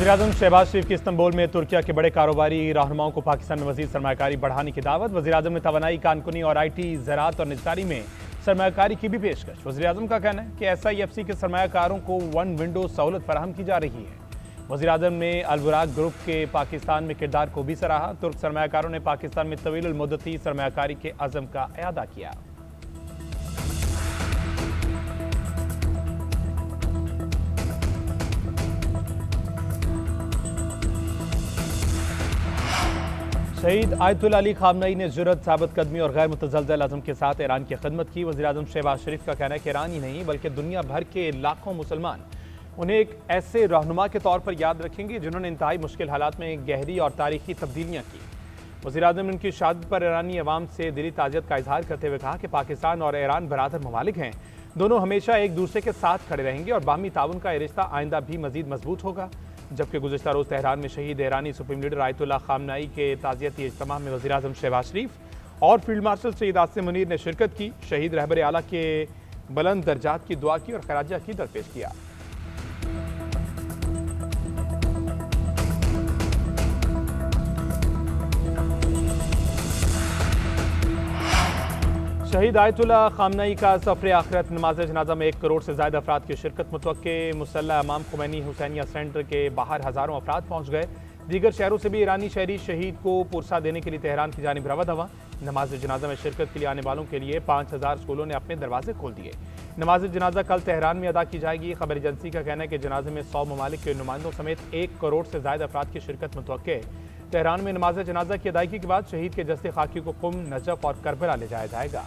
वज़ीर-ए-आज़म शहबाज शरीफ की इस्तांबुल में तुर्किया के बड़े कारोबारी रहनुमाओं को पाकिस्तान में मज़ीद सरमायाकारी बढ़ाने की दावत। वज़ीर-ए-आज़म ने तवानाई, कानकुनी और IT, ज़राअत और निजकारी में सरमायाकारी की भी पेशकश। वज़ीर-ए-आज़म का कहना है कि SIFC के सरमायाकारों को वन विंडो सहूलत फराहम की जा रही है। वज़ीर-ए-आज़म ने अल-बुराक ग्रुप के पाकिस्तान में किरदार को भी सराहा। तुर्क सरमायाकारों ने पाकिस्तान में तवील मुद्दती सरमायाकारी के अज़म का इआदा किया। शहीद आयतुल्लाह अली खामनई ने जुर्रत, साबित कदमी और गैर मुतज़लज़ल अज़म के साथ ईरान की खिदमत की। वज़ीर-ए-आज़म शहबाज शरीफ का कहना है कि ईरान ही नहीं बल्कि दुनिया भर के लाखों मुसलमान उन्हें एक ऐसे रहनुमा के तौर पर याद रखेंगे जिन्होंने इंतहाई मुश्किल हालात में गहरी और तारीखी तब्दीलियाँ की। वज़ीर-ए-आज़म ने उनकी शहादत पर ईरानी अवाम से दिली ताज़ियत का इजहार करते हुए कहा कि पाकिस्तान और ईरान बरादर ममालिक हैं, दोनों हमेशा एक दूसरे के साथ खड़े रहेंगे और बाहमी ताउन का ये रिश्ता आइंदा भी मजीद मजबूत होगा। जबकि गुज़िश्ता रोज़ तेहरान में शहीद ईरानी सुप्रीम लीडर आयतुल्लाह खामनई के ताज़ियती इज्तिमा में वज़ीर-ए-आज़म शहबाज शरीफ और फील्ड मार्शल सईद आसिम मुनीर ने शिरकत की। शहीद रहबर आला के बुलंद दर्जात की दुआ की और खराज अक़ीदत पेश किया। शहीद आयतुल्लाह खामनई का सफ़र आखिरत नमाज जनाजा में 1 करोड़ से ज़्यादा अफराद की शिरकत मुतवक्के। मुसल्ला इमाम खुमैनी हुसैनिया सेंटर के बाहर हज़ारों अफराद पहुँच गए। दीगर शहरों से भी ईरानी शहरी शहीद को पुरसा देने के लिए तेहरान की जानिब रवा दवा। नमाज जनाजा में शिरकत के लिए आने वालों के लिए 5000 स्कूलों ने अपने दरवाजे खोल दिए। नमाज जनाजा कल तेहरान में अदा की जाएगी। खबर एजेंसी का कहना है कि जनाजे में 100 ममालिक के नुमाइंदों समेत 1 करोड़ से ज़्यादा अफराद की शिरकत मुतवक्के। तेहरान में नमाज जनाजा की अदायगी के बाद शहीद के जस्ते खाकी को कुम, नजफ और करबला ले जाया जाएगा।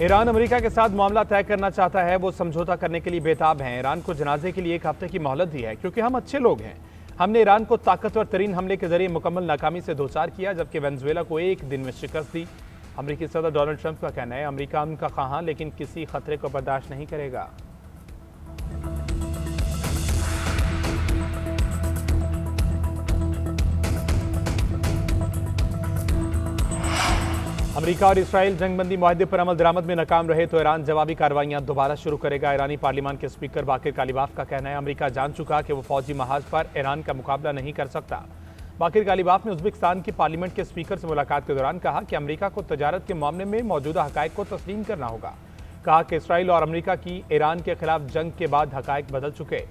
ईरान अमेरिका के साथ मामला तय करना चाहता है, वो समझौता करने के लिए बेताब हैं। ईरान को जनाजे के लिए 1 हफ्ते की मोहलत दी है क्योंकि हम अच्छे लोग हैं। हमने ईरान को ताकतवर तरीन हमले के जरिए मुकम्मल नाकामी से दोचार किया, जबकि वेनेजुएला को 1 दिन में शिकस्त दी। अमरीकी सदर डोनाल्ड ट्रंप का कहना है अमरीका उनका ख़्वाहां लेकिन किसी खतरे को बर्दाश्त नहीं करेगा। अमेरिका और इसराइल जंगबंदी मुआहदे पर अमल दरामद में नाकाम रहे तो ईरान जवाबी कार्रवाइयां दोबारा शुरू करेगा। ईरानी पार्लियामान के स्पीकर बाकिर कालिबाफ का कहना है अमेरिका जान चुका कि वो फौजी महाज पर ईरान का मुकाबला नहीं कर सकता। बाकिर कालिबाफ ने उज़्बेकिस्तान की पार्लियामेंट के स्पीकर से मुलाकात के दौरान कहा कि अमेरिका को तजारत के मामले में मौजूदा हक़ाइक़ को तस्लीम करना होगा। कहा कि इसराइल और अमेरिका की ईरान के खिलाफ जंग के बाद हक़ाइक़ बदल चुके।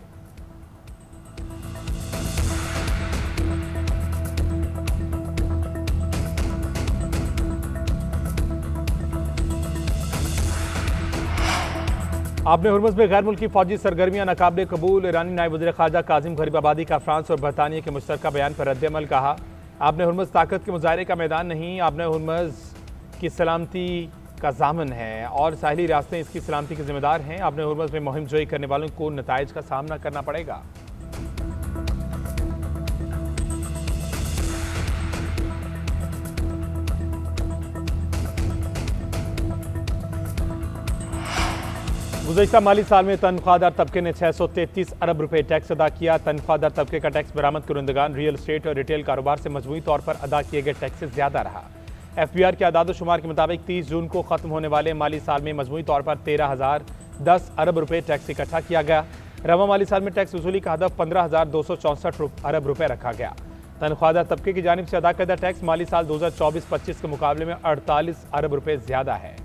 आपने हुर्मुज़ में गैर मुल्की फौजी सरगर्मियां नाकाबिले कबूल। ईरानी नायब वज़ीर ख़ारजा काज़िम गरीबाबादी का फ्रांस और बरतानिया के मुश्तरका बयान पर रद्द-ए-अमल। कहा आपने हुर्मुज़ ताकत के मुजाहरे का मैदान नहीं, आपने हुर्मुज़ की सलामती का ज़ामन है और साहिली रियासतें इसकी सलामती के जिम्मेदार हैं। आपने हुर्मुज़ में मुहिम जोई करने वालों को नताइज का सामना करना पड़ेगा। गुज़श्ता माली साल में तनख्वाहदार तबके ने 633 अरब रुपए टैक्स अदा किया। तनख्वाहदार तबके का टैक्स बरामद कुरंदगान, रियल एस्टेट और रिटेल कारोबार से मजमूई तौर पर अदा किए गए टैक्स से ज़्यादा रहा। FBR के आदाद शुमार के मुताबिक 30 जून को ख़त्म होने वाले माली साल में मजमूई तौर पर 13,010 अरब रुपए टैक्स इकट्ठा किया गया। रवा माली साल में टैक्स वसूली का हदफ 15,264 अरब रुपए रखा गया। तनख्वाहदार तबके की जानिब से अदा करदा टैक्स माली साल 2024-25 के मुकाबले में 48 अरब रुपए ज़्यादा है।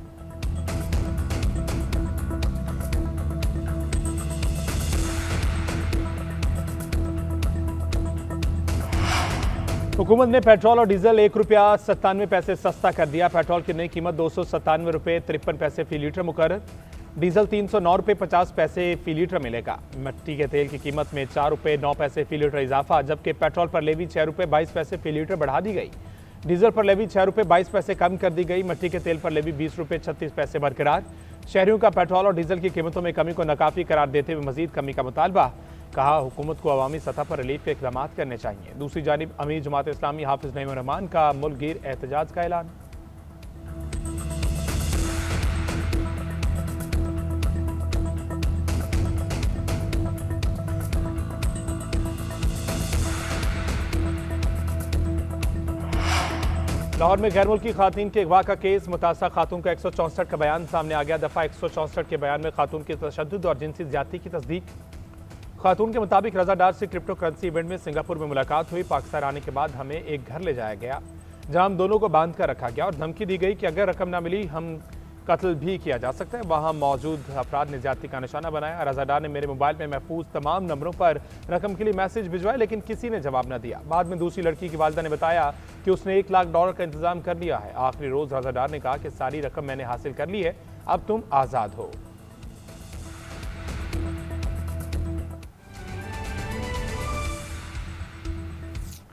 हुकूमत ने पेट्रोल और डीजल 1 रुपया 97 पैसे सस्ता कर दिया। पेट्रोल की नई कीमत 297 रुपये 53 पैसे फी लीटर मुकर्रर। डीजल 309 रुपये 50 पैसे फी लीटर मिलेगा। मिट्टी के तेल की कीमत में 4 रुपये 9 पैसे फी लीटर इजाफा, जबकि पेट्रोल पर लेवी 6 रुपये 22 पैसे फी लीटर बढ़ा दी गई। डीजल पर लेवी 6 रुपये 22 पैसे कम कर दी गई। मिट्टी के तेल पर लेवी 20 रुपये 36 पैसे बरकरार। शहरियों का पेट्रोल और डीजल की कीमतों में कमी को नाकाफी करार देते हुए मजीद कमी का मुतालबा। कहा हुकूमत को अवामी सतह पर रिलीफ के इक़दाम करने चाहिए। दूसरी जानिब अमीर जमात इस्लामी हाफिज नईम रहमान का मुल्क गिर एहतजाज का ऐलान। लाहौर में गैर मुल्की खातून के अगवा का केस, मुतासरा खातून का 164 का बयान सामने आ गया। दफा 164 के बयान में खातून की तशद्दुद और जिनसी ज्यादती की तस्दीक। खातून के मुताबिक रजा डार से क्रिप्टो करेंसी इवेंट में सिंगापुर में मुलाकात हुई। पाकिस्तान आने के बाद हमें एक घर ले जाया गया जहां हम दोनों को बांध कर रखा गया और धमकी दी गई कि अगर रकम ना मिली हम कत्ल भी किया जा सकता है। वहां मौजूद अफराद ने ज्यादती का निशाना बनाया। रजादार ने मेरे मोबाइल में महफूज तमाम नंबरों पर रकम के लिए मैसेज भिजवाए, लेकिन किसी ने जवाब न दिया। बाद में दूसरी लड़की की वालिदा ने बताया कि उसने $1 लाख का इंतजाम कर लिया है। आखिरी रोज रजादार ने कहा कि सारी रकम मैंने हासिल कर ली है, अब तुम आज़ाद हो।